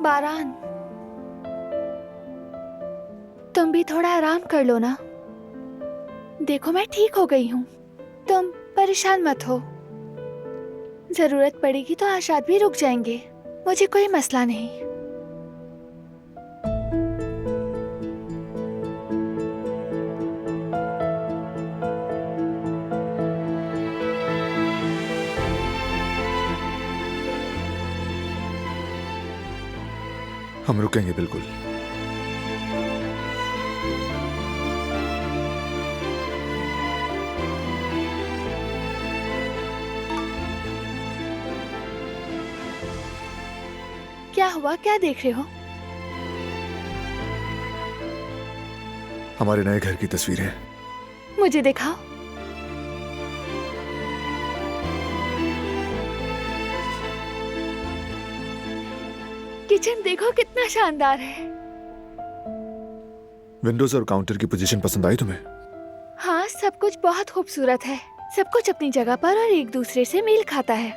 बारान, तुम भी थोड़ा आराम कर लो ना। देखो मैं ठीक हो गई हूँ, तुम परेशान मत हो। जरूरत पड़ेगी तो आशाद भी रुक जाएंगे, मुझे कोई मसला नहीं। हम रुकेंगे बिल्कुल। क्या हुआ, क्या देख रहे हो? हमारे नए घर की तस्वीरें। मुझे दिखाओ। किचन देखो कितना शानदार है। विंडोज और काउंटर की पोजीशन पसंद आई तुम्हें? हाँ, सब कुछ बहुत खूबसूरत है। सब कुछ अपनी जगह पर और एक दूसरे से मेल खाता है।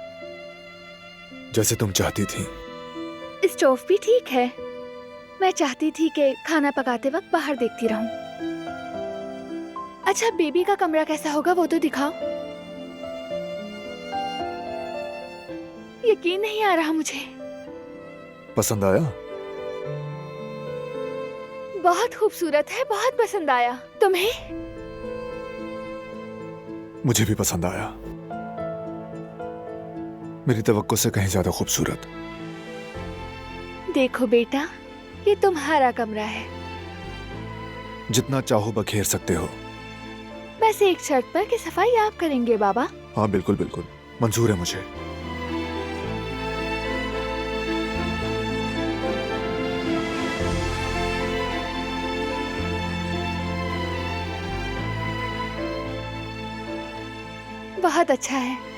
जैसे तुम चाहती थी। स्टोव भी ठीक है। मैं चाहती थी कि खाना पकाते वक्त बाहर देखती रहूं। अच्छा, बेबी का कमरा कैसा होगा वो तो दिखाओ। यकीन नहीं आ रहा मुझे। पसंद आया? बहुत खूबसूरत है, बहुत पसंद आया। तुम्हें? मुझे भी पसंद आया। मेरी तवक्को से कहीं ज्यादा खूबसूरत। देखो बेटा, ये तुम्हारा कमरा है। जितना चाहो बखेर सकते हो। बस एक शर्त पर कि सफाई आप करेंगे बाबा। हाँ बिल्कुल बिल्कुल, मंजूर है मुझे। बहुत अच्छा है।